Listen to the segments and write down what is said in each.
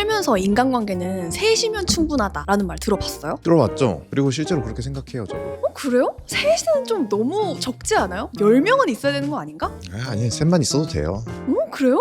살면서 인간관계는 셋이면 충분하다라는 말 들어봤어요? 들어봤죠? 그리고 실제로 그렇게 생각해요, 저도. 그래요? 셋은 좀 너무 적지 않아요? 10명은 있어야 되는 거 아닌가? 아니, 셋만 있어도 돼요. 그래요?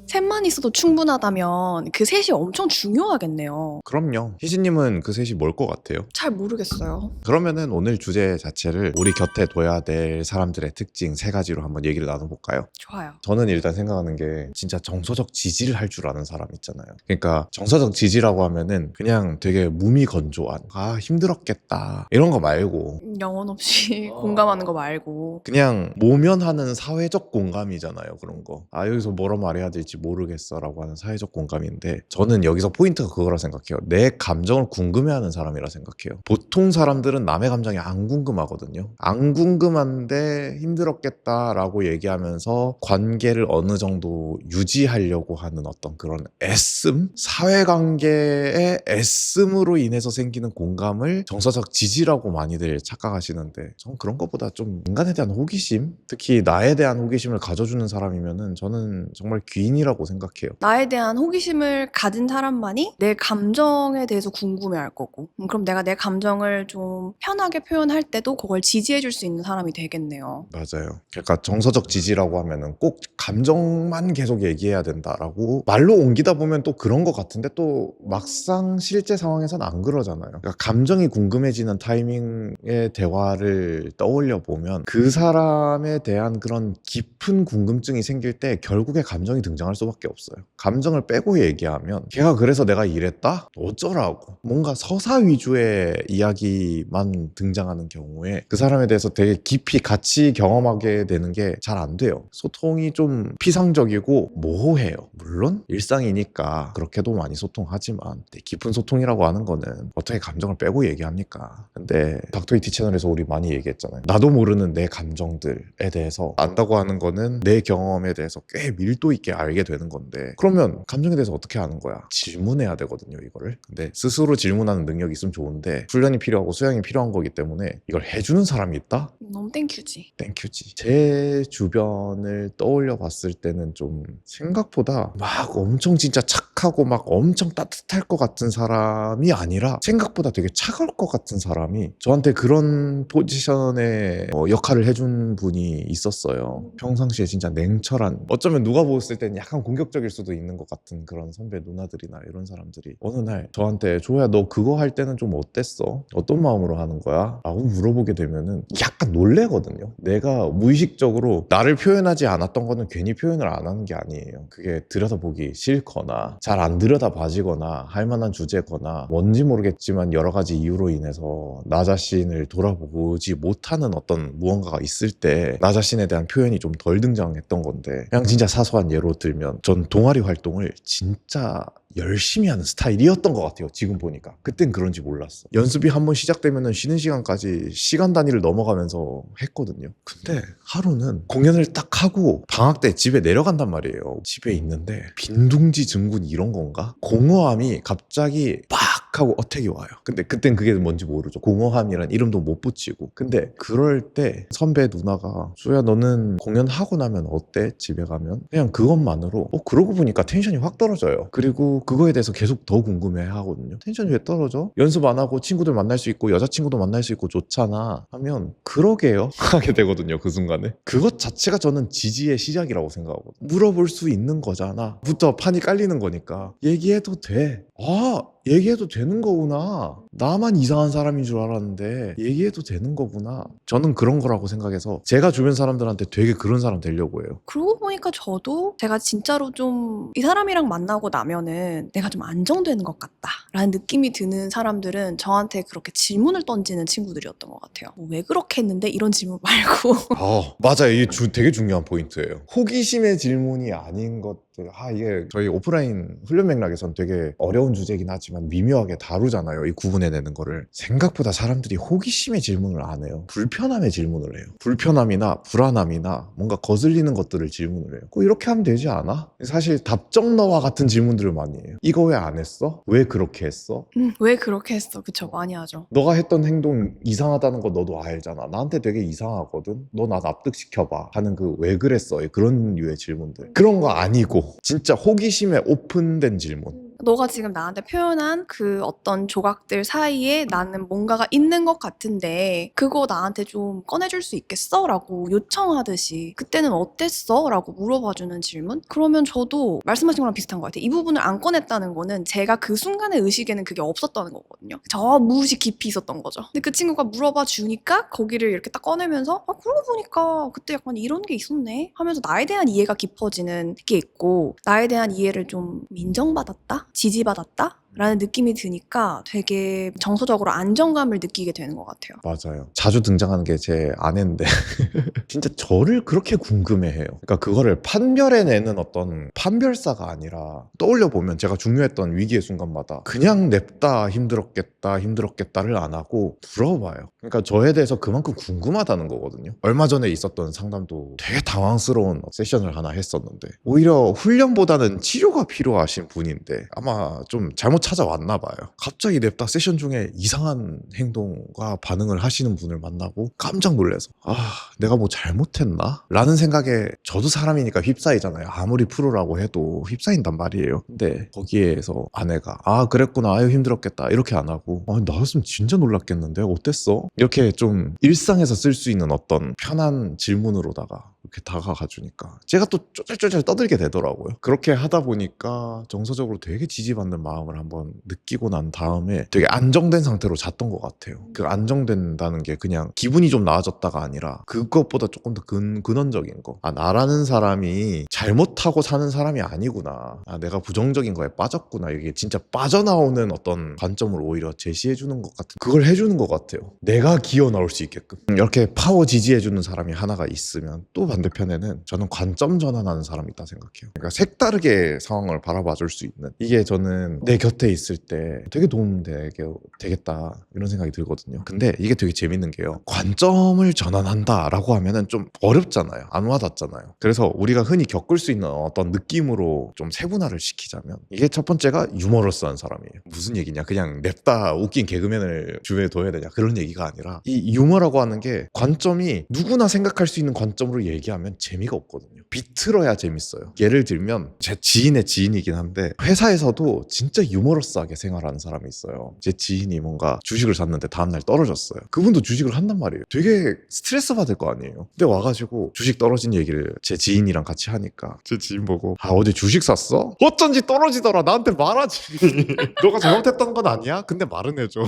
셋만 있어도 충분하다면 그 셋이 엄청 중요하겠네요. 그럼요. 희진님은 그 셋이 뭘 것 같아요? 잘 모르겠어요. 그러면은 오늘 주제 자체를 우리 곁에 둬야 될 사람들의 특징 3가지로 한번 얘기를 나눠볼까요? 좋아요. 저는 일단 생각하는 게 진짜 정서적 지지를 할 줄 아는 사람 있잖아요. 그러니까 정서적 지지라고 하면은 그냥 되게 무미건조한 힘들었겠다 이런 거 말고 영혼 없이 공감하는 거 말고. 그냥 모면하는 사회적 공감이잖아요. 그런 거. 여기서 뭐라 말해야 될지 모르겠어 라고 하는 사회적 공감인데, 저는 여기서 포인트가 그거라 생각해요. 내 감정을 궁금해하는 사람이라 생각해요. 보통 사람들은 남의 감정이 안 궁금하거든요. 안 궁금한데 힘들었겠다라고 얘기하면서 관계를 어느 정도 유지하려고 하는 어떤 그런 애씀? 사회관계의 애씀으로 인해서 생기는 공감을 정서적 지지라고 많이들 착각하시는데, 전 그런 것보다 좀 인간에 대한 호기심? 특히 나에 대한 호기심을 가져주는 사람이면은 저는 정말 귀인이라고 생각해요. 나에 대한 호기심을 가진 사람만이 내 감정에 대해서 궁금해할 거고, 그럼 내가 내 감정을 좀 편하게 표현할 때도 그걸 지지해줄 수 있는 사람이 되겠네요. 맞아요. 그러니까 정서적 지지라고 하면은 꼭 감정만 계속 얘기해야 된다라고 말로 옮기다 보면 또 그런 것 같은데, 또 막상 실제 상황에서는 안 그러잖아요. 그러니까 감정이 궁금해지는 타이밍의 대화를 떠올려 보면 그 사람에 대한 그런 깊은 궁금증이 생길 때 결국에 감정이 등장할 수밖에 없어요. 감정을 빼고 얘기하면 걔가 그래서 내가 이랬다? 어쩌라고. 뭔가 서사 위주의 이야기만 등장하는 경우에 그 사람에 대해서 되게 깊이 같이 경험하게 되는 게 잘 안 돼요. 소통이 좀 피상적이고 모호해요. 물론 일상이니까 그렇게도 많이 소통하지만 깊은 소통이라고 하는 거는 어떻게 감정을 빼고 얘기합니까? 근데 닥터이티 채널에서 우리 많이 얘기했잖아요. 나도 모르는 내 감정들에 대해서 안다고 하는 거는 내 경험에 대해서 꽤 밀도 있게 알게 되는 건데, 그러면 감정에 대해서 어떻게 아는 거야? 질문해야 되거든요, 이거를. 근데 스스로 질문하는 능력이 있으면 좋은데 훈련이 필요하고 수양이 필요한 거기 때문에 이걸 해주는 사람이 있다? 너무 땡큐지. 땡큐지. 제 주변을 떠올려 봤을 때는 좀 생각보다 막 엄청 진짜 착하고 막 엄청 따뜻할 것 같은 사람이 아니라 생각보다 되게 차가울 것 같은 사람이 저한테 그런 포지션의 역할을 해준 분이 있었어요. 평상시에 진짜 냉철한, 어쩌면 누가 보았을 때는 약간 공격적일 수도 있는 것 같은 그런 선배 누나들이나 이런 사람들이 어느 날 저한테 조야 너 그거 할 때는 좀 어땠어? 어떤 마음으로 하는 거야? 라고 물어보게 되면은 약간 놀래거든요. 내가 무의식적으로 나를 표현하지 않았던 거는 괜히 표현을 안 하는 게 아니에요. 그게 들여다보기 싫거나 잘 안 들여다봐지거나 할 만한 주제거나 뭔지 모르겠지만 여러 가지 이유로 인해서 나 자신을 돌아보지 못하는 어떤 무언가가 있을 때 나 자신에 대한 표현이 좀 덜 등장했던 건데, 그냥 진짜 사소한 예로 들면 전 동아리 활동을 진짜 열심히 하는 스타일이었던 것 같아요. 지금 보니까. 그땐 그런지 몰랐어. 연습이 한번 시작되면 쉬는 시간까지 시간 단위를 넘어가면서 했거든요. 근데 하루는 공연을 딱 하고 방학 때 집에 내려간단 말이에요. 집에 있는데 빈둥지 증후군 이런 건가? 공허함이 갑자기 빡 하고 어택이 와요. 근데 그땐 그게 뭔지 모르죠. 공허함이란 이름도 못 붙이고. 근데 그럴 때 선배 누나가 수야 너는 공연하고 나면 어때? 집에 가면? 그냥 그것만으로 그러고 보니까 텐션이 확 떨어져요. 그리고 그거에 대해서 계속 더 궁금해 하거든요. 텐션이 왜 떨어져? 연습 안 하고 친구들 만날 수 있고 여자친구도 만날 수 있고 좋잖아 하면 그러게요 하게 되거든요. 그 순간에 그것 자체가 저는 지지의 시작이라고 생각하거든요. 물어볼 수 있는 거잖아 부터 판이 깔리는 거니까 얘기해도 돼. 얘기해도 되는 거구나. 나만 이상한 사람인 줄 알았는데 얘기해도 되는 거구나. 저는 그런 거라고 생각해서 제가 주변 사람들한테 되게 그런 사람 되려고 해요. 그러고 보니까 저도 제가 진짜로 좀 이 사람이랑 만나고 나면은 내가 좀 안정되는 것 같다라는 느낌이 드는 사람들은 저한테 그렇게 질문을 던지는 친구들이었던 것 같아요. 왜 그렇게 했는데? 이런 질문 말고. 맞아요. 이게 되게 중요한 포인트예요. 호기심의 질문이 아닌 것들. 이게 저희 오프라인 훈련 맥락에선 되게 어려운 주제긴 하지만 있지만 미묘하게 다루잖아요. 이 구분해내는 거를. 생각보다 사람들이 호기심의 질문을 안 해요. 불편함의 질문을 해요. 불편함이나 불안함이나 뭔가 거슬리는 것들을 질문을 해요. 이렇게 하면 되지 않아? 사실 답정너와 같은 질문들을 많이 해요. 이거 왜 안 했어? 왜 그렇게 했어? 왜 그렇게 했어? 그쵸, 많이 하죠. 너가 했던 행동 이상하다는 거 너도 알잖아. 나한테 되게 이상하거든. 너 나 납득시켜봐 하는 그 왜 그랬어? 그런 류의 질문들. 그런 거 아니고 진짜 호기심에 오픈된 질문. 너가 지금 나한테 표현한 그 어떤 조각들 사이에 나는 뭔가가 있는 것 같은데 그거 나한테 좀 꺼내줄 수 있겠어? 라고 요청하듯이 그때는 어땠어? 라고 물어봐주는 질문? 그러면 저도 말씀하신 거랑 비슷한 것 같아요. 이 부분을 안 꺼냈다는 거는 제가 그 순간의 의식에는 그게 없었다는 거거든요. 저 무의식 깊이 있었던 거죠. 근데 그 친구가 물어봐 주니까 거기를 이렇게 딱 꺼내면서 그러고 보니까 그때 약간 이런 게 있었네 하면서 나에 대한 이해가 깊어지는 게 있고 나에 대한 이해를 좀 인정받았다? 지지받았다? 라는 느낌이 드니까 되게 정서적으로 안정감을 느끼게 되는 것 같아요. 맞아요. 자주 등장하는 게 제 아내인데 진짜 저를 그렇게 궁금해해요. 그러니까 그거를 판별해내는 어떤 판별사가 아니라 떠올려 보면 제가 중요했던 위기의 순간마다 그냥 냅다 힘들었겠다를 안 하고 물어봐요. 그러니까 저에 대해서 그만큼 궁금하다는 거거든요. 얼마 전에 있었던 상담도 되게 당황스러운 세션을 하나 했었는데 오히려 훈련보다는 치료가 필요하신 분인데 아마 좀 잘못 찾아왔나 봐요. 갑자기 냅다 세션 중에 이상한 행동과 반응을 하시는 분을 만나고 깜짝 놀라서 내가 뭐 잘못했나? 라는 생각에 저도 사람이니까 휩싸이잖아요. 아무리 프로라고 해도 휩싸인단 말이에요. 근데 거기에서 아내가 그랬구나. 아유 힘들었겠다. 이렇게 안 하고 나였으면 진짜 놀랐겠는데 어땠어? 이렇게 좀 일상에서 쓸 수 있는 어떤 편한 질문으로다가 이렇게 다가가 주니까 제가 또 쪼잘쪼잘 떠들게 되더라고요. 그렇게 하다 보니까 정서적으로 되게 지지받는 마음을 한번 느끼고 난 다음에 되게 안정된 상태로 잤던 것 같아요. 그 안정된다는 게 그냥 기분이 좀 나아졌다가 아니라 그것보다 조금 더 근원적인 거. 나라는 사람이 잘못하고 사는 사람이 아니구나. 내가 부정적인 거에 빠졌구나. 이게 진짜 빠져나오는 어떤 관점을 오히려 제시해주는 것 같은 그걸 해주는 것 같아요. 내가 기어 나올 수 있게끔. 이렇게 파워 지지해주는 사람이 하나가 있으면 또 반대편에는 저는 관점 전환하는 사람이 있다 생각해요. 그러니까 색다르게 상황을 바라봐 줄 수 있는 이게 저는 내 곁에 있을 때 되게 되겠다 이런 생각이 들거든요. 근데 이게 되게 재밌는 게요. 관점을 전환한다라고 하면은 좀 어렵잖아요. 안 와닿잖아요. 그래서 우리가 흔히 겪을 수 있는 어떤 느낌으로 좀 세분화를 시키자면 이게 첫 번째가 유머러스한 사람이에요. 무슨 얘기냐? 그냥 냅다 웃긴 개그맨을 주변에 둬야 되냐? 그런 얘기가 아니라 이 유머라고 하는 게 관점이 누구나 생각할 수 있는 관점으로 얘기하면 재미가 없거든요. 비틀어야 재밌어요. 예를 들면 제 지인의 지인이긴 한데 회사에서도 진짜 유머러스하게 생활하는 사람이 있어요. 제 지인이 뭔가 주식을 샀는데 다음날 떨어졌어요. 그분도 주식을 한단 말이에요. 되게 스트레스 받을 거 아니에요. 근데 와가지고 주식 떨어진 얘기를 제 지인이랑 같이 하니까 제 지인 보고 어제 주식 샀어? 어쩐지 떨어지더라. 나한테 말하지. 너가 잘못했던 건 아니야? 근데 말은 해줘.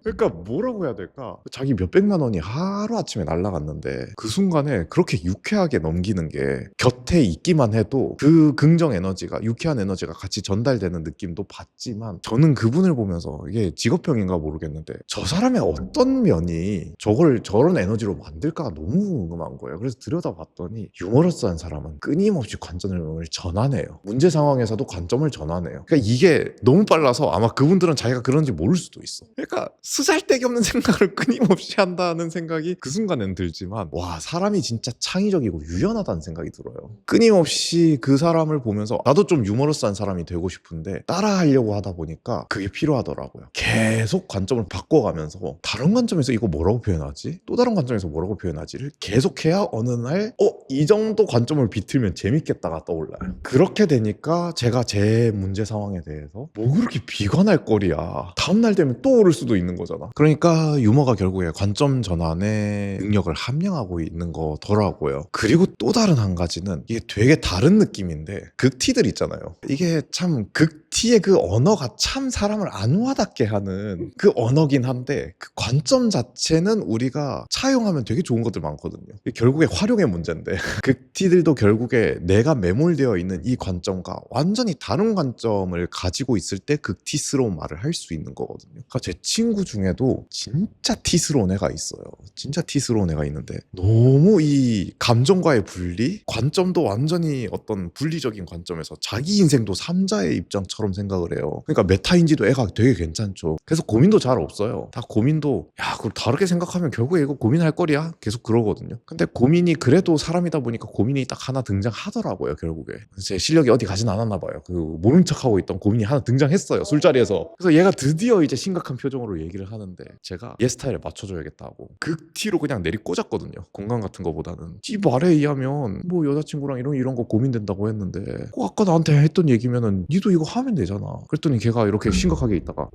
그러니까 뭐라고 해야 될까? 자기 몇백만 원이 하루아침에 날아갔는데 그 순간에 그렇게 유쾌하게 넘기는 게 곁에 있기만 해도 그 긍정 에너지가 유쾌한 에너지가 같이 전달되는 느낌도 받지만 저는 그분을 보면서 이게 직업병인가 모르겠는데 저 사람의 어떤 면이 저런 에너지로 만들까가 너무 궁금한 거예요. 그래서 들여다봤더니 유머러스한 사람은 끊임없이 관점을 전환해요. 문제 상황에서도 관점을 전환해요. 그러니까 이게 너무 빨라서 아마 그분들은 자기가 그런지 모를 수도 있어. 그러니까 쓰잘데기 없는 생각을 끊임없이 한다는 생각이 그 순간엔 들지만 와 사람이 진짜 창의적이고 유연하다는 생각이 들어요. 끊임없이 그 사람을 보면서 나도 좀 유머러스한 사람이 되고 싶은데 따라하려고 하다 보니까 그게 필요하더라고요. 계속 관점을 바꿔가면서 다른 관점에서 이거 뭐라고 표현하지? 또 다른 관점에서 뭐라고 표현하지를 계속해야 어느 날 이 정도 관점을 비틀면 재밌겠다가 떠올라요. 그렇게 되니까 제가 제 문제 상황에 대해서 뭐 그렇게 비관할 거리야. 다음날 되면 또 오를 수도 있는 거잖아. 그러니까 유머가 결국에 관점 전환의 능력을 함양하고 있는 거더라고요. 그리고 또 다른 한 가지는 이게 되게 다른 느낌인데 극티들 있잖아요. 이게 참 극티의 그 언어가 참 사람을 안 와닿게 하는 그 언어긴 한데 그 관점 자체는 우리가 차용하면 되게 좋은 것들 많거든요. 이게 결국에 활용의 문제인데 극티들도 결국에 내가 매몰되어 있는 이 관점과 완전히 다른 관점을 가지고 있을 때 극티스러운 말을 할 수 있는 거거든요. 그러니까 제 친구 중에도 진짜 티스러운 애가 있어요. 진짜 티스러운 애가 있는데 너무 이 감정과의 분리, 관점도 완전히 어떤 분리적인 관점에서 자기 인생도 삼자의 입장처럼 생각을 해요. 그러니까 메타인지도 애가 되게 괜찮죠. 그래서 고민도 잘 없어요. 다 고민도 야 그걸 다르게 생각하면 결국에 이거 고민할 거리야 계속 그러거든요. 근데 고민이 그래도 사람이다 보니까 고민이 딱 하나 등장하더라고요. 결국에 제 실력이 어디 가진 않았나 봐요. 그 모른 척하고 있던 고민이 하나 등장했어요. 술자리에서. 그래서 얘가 드디어 이제 심각한 표정으로 얘기를 하는데 제가 얘 스타일에 맞춰줘야겠다고 극티로 그냥 내리 꽂았거든요. 공감 같은 거보다는 지 말에 의하면 뭐 여자친구랑 이런 거 고민된다고 했는데 아까 나한테 했던 얘기면은 니도 이거 하면 되잖아. 그랬더니 걔가 이렇게 심각하게 있다가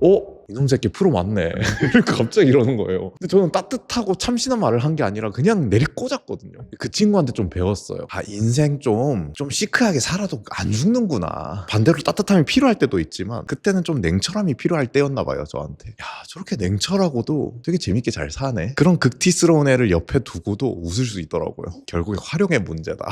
이놈 새끼 프로 맞네. 이렇게 갑자기 이러는 거예요. 근데 저는 따뜻하고 참신한 말을 한 게 아니라 그냥 내리 꽂았거든요. 그 친구한테 좀 배웠어요. 인생 좀 시크하게 살아도 안 죽는구나. 반대로 따뜻함이 필요할 때도 있지만 그때는 좀 냉철함이 필요할 때였나 봐요. 저한테. 야 저렇게 냉철하고도 되게 재밌게 잘 사네. 그런 극티스러운 애를 옆에 두고도 웃을 수 있더라고요. 결국에 활용의 문제다.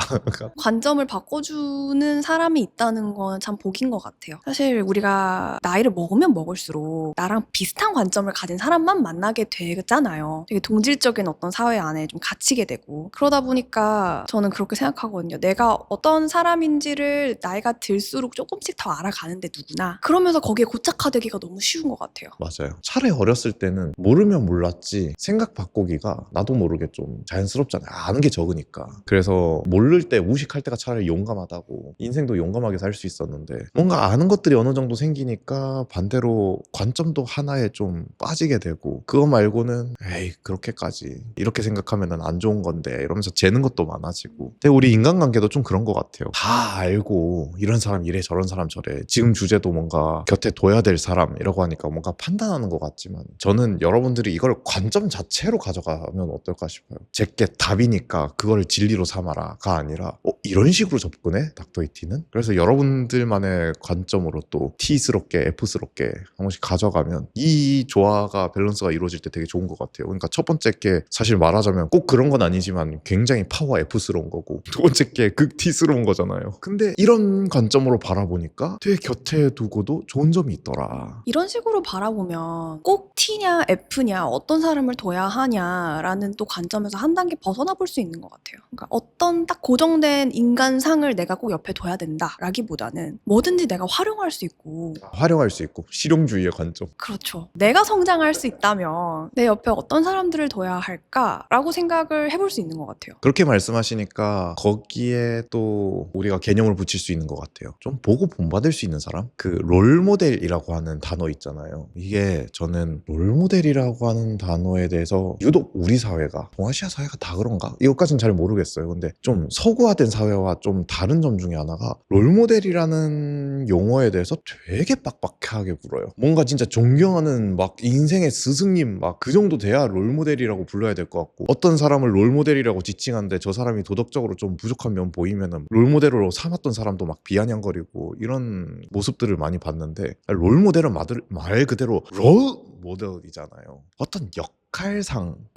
관점을 바꿔주는 사람이 있다는 건 참 복인 것 같아요. 사실 우리가 나이를 먹으면 먹을수록 나랑 비슷한 관점을 가진 사람만 만나게 되잖아요. 되게 동질적인 어떤 사회 안에 좀 갇히게 되고 그러다 보니까 저는 그렇게 생각하거든요. 내가 어떤 사람인지를 나이가 들수록 조금씩 더 알아가는데 누구나 그러면서 거기에 고착화되기가 너무 쉬운 것 같아요. 맞아요. 차라리 어렸을 때는 모르면 몰랐지 생각 바꾸기가 나도 모르게 좀 자연스럽잖아요. 아는 게 적으니까. 그래서 모를 때 무식할 때가 차라리 용감하다고. 인생도 용감하게 살 수 있었는데 뭔가 아는 것들이 어느 정도 생기니까 반대로 관점도 하나에 좀 빠지게 되고 그거 말고는 에이 그렇게까지 이렇게 생각하면 안 좋은 건데 이러면서 재는 것도 많아지고. 근데 우리 인간관계도 좀 그런 것 같아요. 다 알고 이런 사람 이래 저런 사람 저래 지금 주제도 뭔가 곁에 둬야 될 사람 이라고 하니까 뭔가 판단하는 것 같지만 저는 여러분들이 이걸 관점 자체로 가져가면 어떨까 싶어요. 제게 답이니까 그걸 진리로 삼아라가 아니라 이런 식으로 접근해? 닥터이티는? 그래서 여러분들만의 관점으로 또 T스럽게 F스럽게 한 번씩 가져가면 이 조화가 밸런스가 이루어질 때 되게 좋은 것 같아요. 그러니까 첫 번째 게 사실 말하자면 꼭 그런 건 아니지만 굉장히 파워 F스러운 거고 두 번째 게 극 T스러운 거잖아요. 근데 이런 관점으로 바라보니까 되게 곁에 두고도 좋은 점이 있더라. 이런 식으로 바라보면 꼭 T냐 F냐 어떤 사람을 둬야 하냐라는 또 관점에서 한 단계 벗어나 볼 수 있는 것 같아요. 그러니까 어떤 딱 고정된 인간상을 내가 꼭 옆에 둬야 된다라기보다는 뭐든지 내가 활용할 수 있고 활용할 수 있고 실용주의의 관점. 그렇죠. 내가 성장할 수 있다면 내 옆에 어떤 사람들을 둬야 할까라고 생각을 해볼 수 있는 것 같아요. 그렇게 말씀하시니까 거기에 또 우리가 개념을 붙일 수 있는 것 같아요. 좀 보고 본받을 수 있는 사람? 그 롤모델이라고 하는 단어 있잖아요. 이게 저는 롤모델이라고 하는 단어에 대해서 유독 우리 사회가 동아시아 사회가 다 그런가? 이것까지는 잘 모르겠어요. 근데 좀 서구화된 사회와 좀 다른 점 중에 하나가 롤모델이라는 용어에 대해서 되게 빡빡하게 굴어요. 뭔가 진짜 존경하는 막 인생의 스승님 막 그 정도 돼야 롤모델이라고 불러야 될 것 같고 어떤 사람을 롤모델이라고 지칭하는데 저 사람이 도덕적으로 좀 부족한 면 보이면은 롤모델로 삼았던 사람도 막 비아냥거리고 이런 모습들을 많이 봤는데 롤모델은 말 그대로 롤모델이잖아요. 어떤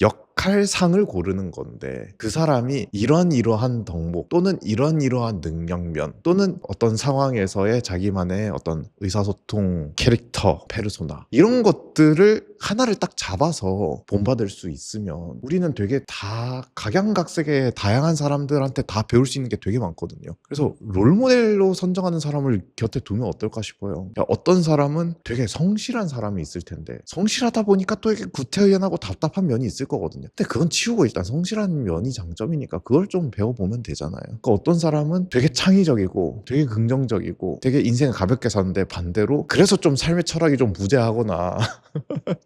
역할상을 고르는 건데 그 사람이 이러한 덕목 또는 이러한 능력면 또는 어떤 상황에서의 자기만의 어떤 의사소통 캐릭터, 페르소나 이런 것들을 하나를 딱 잡아서 본받을 수 있으면 우리는 되게 다 각양각색의 다양한 사람들한테 다 배울 수 있는 게 되게 많거든요. 그래서 롤모델로 선정하는 사람을 곁에 두면 어떨까 싶어요. 그러니까 어떤 사람은 되게 성실한 사람이 있을 텐데 성실하다 보니까 또 이렇게 구태의연하고 답답한 면이 있을 거거든요. 근데 그건 치우고 일단 성실한 면이 장점이니까 그걸 좀 배워보면 되잖아요. 그러니까 어떤 사람은 되게 창의적이고 되게 긍정적이고 되게 인생을 가볍게 사는데 반대로 그래서 좀 삶의 철학이 좀 무죄하거나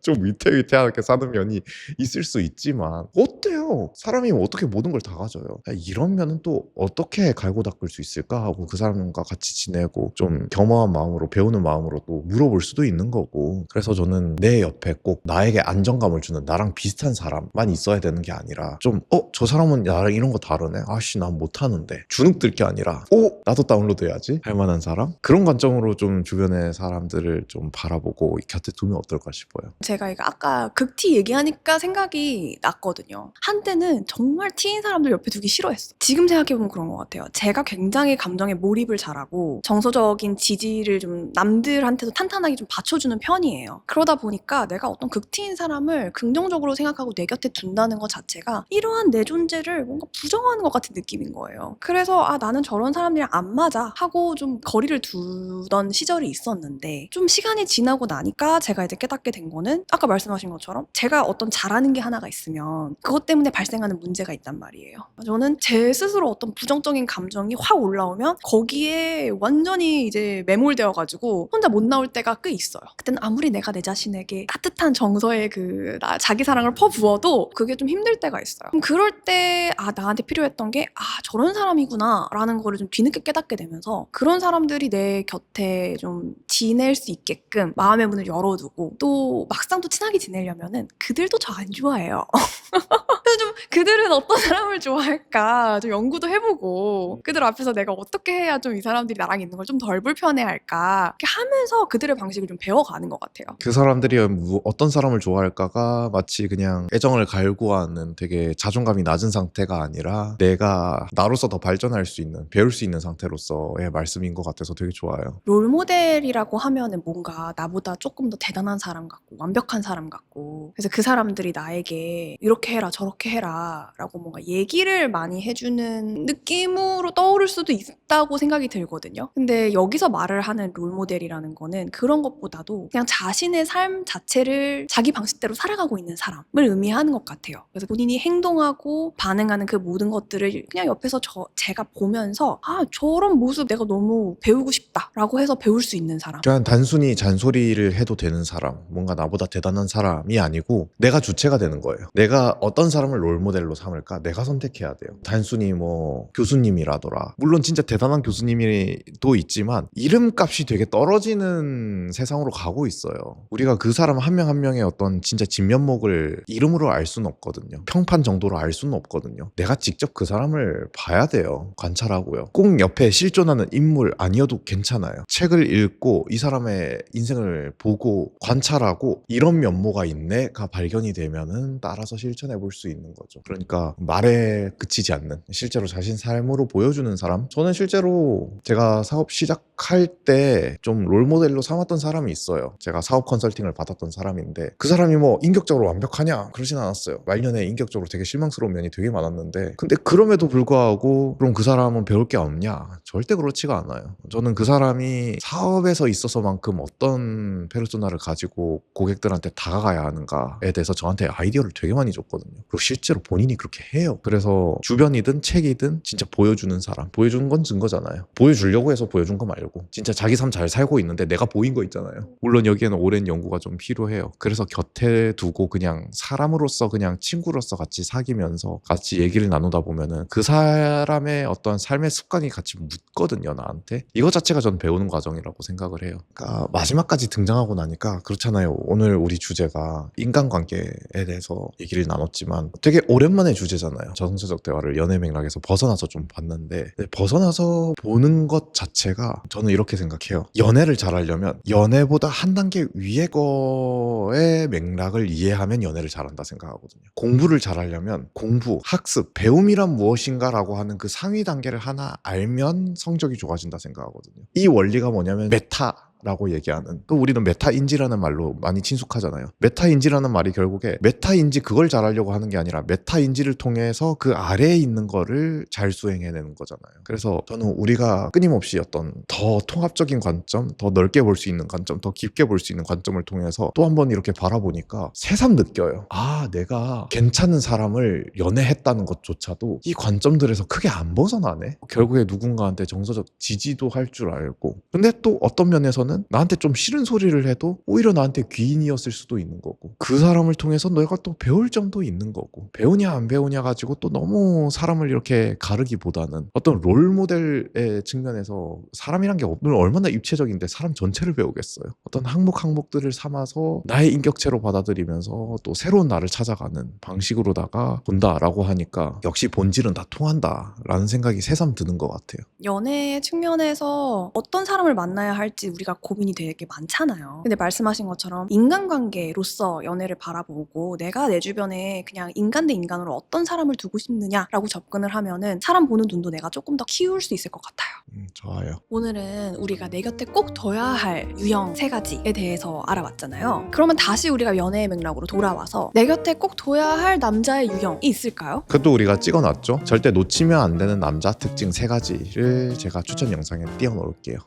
좀 위태위태하게 사는 면이 있을 수 있지만 어때요? 사람이 어떻게 모든 걸 다 가져요? 이런 면은 또 어떻게 갈고 닦을 수 있을까 하고 그 사람과 같이 지내고 좀 겸허한 마음으로 배우는 마음으로 또 물어볼 수도 있는 거고. 그래서 저는 내 옆에 꼭 나에게 안정감을 주는 나랑 비슷한 사람만 있어야 되는 게 아니라 좀 저 사람은 나랑 이런 거 다르네? 아씨 난 못하는데 주눅 들 게 아니라 나도 다운로드 해야지 할 만한 사람? 그런 관점으로 좀 주변의 사람들을 좀 바라보고 곁에 두면 어떨까 싶어요. 제가 이거 아까 극티 얘기하니까 생각이 났거든요. 한때는 정말 T인 사람들 옆에 두기 싫어했어. 지금 생각해보면 그런 것 같아요. 제가 굉장히 감정에 몰입을 잘하고 정서적인 지지를 좀 남들한테도 탄탄하게 좀 받쳐주는 편이에요. 그러다 보니까 내가 어떤 극티인 사람을 긍정적으로 생각하고 내 곁에 둔다는 것 자체가 이러한 내 존재를 뭔가 부정하는 것 같은 느낌인 거예요. 그래서 나는 저런 사람들이랑 안 맞아 하고 좀 거리를 두던 시절이 있었는데, 좀 시간이 지나고 나니까 제가 이제 깨닫게 된 거는 아까 말씀하신 것처럼 제가 어떤 잘하는 게 하나가 있으면 그것 때문에 발생하는 문제가 있단 말이에요. 저는 제 스스로 어떤 부정적인 감정이 확 올라오면 거기에 완전히 이제 매몰되어가지고 혼자 못 나올 때가 꽤 있어요. 그때는 아무리 내가 내 자신에게 따뜻한 정서의 자기 사랑을 퍼부어도 그게 좀 힘들 때가 있어요. 그럼 그럴 때 나한테 필요했던 게 저런 사람이구나 라는 거를 좀 뒤늦게 깨닫게 되면서, 그런 사람들이 내 곁에 좀 지낼 수 있게끔 마음의 문을 열어두고, 또 막상 또 친하게 지내려면은 그들도 저 안 좋아해요. 그래서 좀 그들은 어떤 사람을 좋아할까 좀 연구도 해보고, 그들 앞에서 내가 어떻게 해야 좀 이 사람들이 나랑 있는 걸 좀 덜 불편해할까 이렇게 하면서 그들의 방식을 좀 배워가는 것 같아요. 그 사람들이 어떤 사람을 좋아할까가 마치 그냥 애정을 갈구하는 되게 자존감이 낮은 상태가 아니라 내가 나로서 더 발전할 수 있는, 배울 수 있는 상태로서의 말씀인 것 같아서 되게 좋아요. 롤모델이라고 하면은 뭔가 나보다 조금 더 대단한 사람 같고 완벽한 사람 같고, 그래서 그 사람들이 나에게 이렇게 해라 저렇게 해라 라고 뭔가 얘기를 많이 해주는 느낌으로 떠오를 수도 있다고 생각이 들거든요. 근데 여기서 말을 하는 롤모델이라는 거는 그런 것보다도 그냥 자신의 삶 자체를 자기 방식대로 살아가고 있는 사람을 의미하는 것 같아요. 그래서 본인이 행동하고 반응하는 그 모든 것들을 그냥 옆에서 제가 보면서 저런 모습 내가 너무 배우고 싶다라고 해서 배울 수 있는 사람. 그냥 단순히 잔소리를 해도 되는 사람, 뭔가 나보다 대단한 사람이 아니고 내가 주체가 되는 거예요. 내가 어떤 사람을 롤모델로 삼을까? 내가 선택해야 돼요. 단순히 뭐 교수님이라더라. 물론 진짜 대단한 교수님도 있지만 이름값이 되게 떨어지는 세상으로 가고 있어요. 우리가 그 사람 한 명 한 명의 어떤 진짜 진면목을 이름으로 알 수는 없거든요. 평판 정도로 알 수는 없거든요. 내가 직접 그 사람을 봐야 돼요. 관찰하고요. 꼭 옆에 실존하는 인물 아니어도 괜찮아요. 책을 읽고 이 사람의 인생을 보고 관찰하고 이런 면모가 있네가 발견이 되면은 따라서 실천해 볼 수 있는 거죠. 그러니까 말에 그치지 않는 실제로 자신 삶으로 보여주는 사람. 저는 실제로 제가 사업 시작할 때 좀 롤모델로 삼았던 사람이 있어요. 제가 사업 컨설팅을 받았던 사람인데 그 사람이 뭐 인격적으로 완벽하냐? 그러진 않았어요. 말년에 인격적으로 되게 실망스러운 면이 되게 많았는데, 근데 그럼에도 불구하고 그럼 그 사람은 배울 게 없냐? 절대 그렇지가 않아요. 저는 그 사람이 사업에서 있어서만큼 어떤 페르소나를 가지고 고객들한테 다가가야 하는가에 대해서 저한테 아이디어를 되게 많이 줬거든요. 그리고 실제로 본인이 그렇게 해요. 그래서 주변이든 책이든 진짜 보여주는 사람, 보여주는 건 증거잖아요. 보여주려고 해서 보여준 거 말고 진짜 자기 삶 잘 살고 있는데 내가 보인 거 있잖아요. 물론 여기에는 오랜 연구가 좀 필요해요. 그래서 곁에 두고 그냥 사람으로서 그냥 친구로서 같이 사귀면서 같이 얘기를 나누다 보면은 그 사람의 어떤 삶의 습관이 같이 묻거든요, 나한테. 이거 자체가 전 배우는 과정이라고 생각을 해요. 그러니까 마지막까지 등장하고 나니까 그렇잖아요. 오늘 우리 주제가 인간관계에 대해서 얘기를 나눴지만 되게 오랜만에 주제잖아요. 저승사적 대화를 연애 맥락에서 벗어나서 좀 봤는데, 벗어나서 보는 것 자체가 저는 이렇게 생각해요. 연애를 잘하려면 연애보다 한 단계 위의 거의 맥락을 이해하면 연애를 잘한다 생각하거든요. 공부를 잘하려면 공부, 학습, 배움이란 무엇인가라고 하는 그 상위 단계를 하나 알면 성적이 좋아진다 생각하거든요. 이 원리가 뭐냐면 메타라고 얘기하는, 또 우리는 메타인지라는 말로 많이 친숙하잖아요. 메타인지라는 말이 결국에 메타인지 그걸 잘하려고 하는 게 아니라 메타인지를 통해서 그 아래에 있는 거를 잘 수행해내는 거잖아요. 그래서 저는 우리가 끊임없이 어떤 더 통합적인 관점, 더 넓게 볼 수 있는 관점, 더 깊게 볼 수 있는 관점을 통해서 또 한 번 이렇게 바라보니까 새삼 느껴요. 내가 괜찮은 사람을 연애했다는 것조차도 이 관점들에서 크게 안 벗어나네. 결국에 누군가한테 정서적 지지도 할 줄 알고, 근데 또 어떤 면에서는 나한테 좀 싫은 소리를 해도 오히려 나한테 귀인이었을 수도 있는 거고, 그 사람을 통해서 내가 또 배울 점도 있는 거고, 배우냐 안 배우냐 가지고 또 너무 사람을 이렇게 가르기보다는 어떤 롤모델의 측면에서 사람이란 게 오늘 얼마나 입체적인데 사람 전체를 배우겠어요. 어떤 항목들을 삼아서 나의 인격체로 받아들이면서 또 새로운 나를 찾아가는 방식으로다가 본다라고 하니까 역시 본질은 다 통한다라는 생각이 새삼 드는 것 같아요. 연애 측면에서 어떤 사람을 만나야 할지 우리가 고민이 되게 많잖아요. 근데 말씀하신 것처럼 인간관계로서 연애를 바라보고 내가 내 주변에 그냥 인간 대 인간으로 어떤 사람을 두고 싶느냐라고 접근을 하면은 사람 보는 눈도 내가 조금 더 키울 수 있을 것 같아요. 좋아요. 오늘은 우리가 내 곁에 꼭 둬야 할 유형 3가지에 대해서 알아봤잖아요. 그러면 다시 우리가 연애의 맥락으로 돌아와서 내 곁에 꼭 둬야 할 남자의 유형이 있을까요? 그것도 우리가 찍어놨죠. 절대 놓치면 안 되는 남자 특징 3가지를 제가 추천 영상에 띄워놓을게요.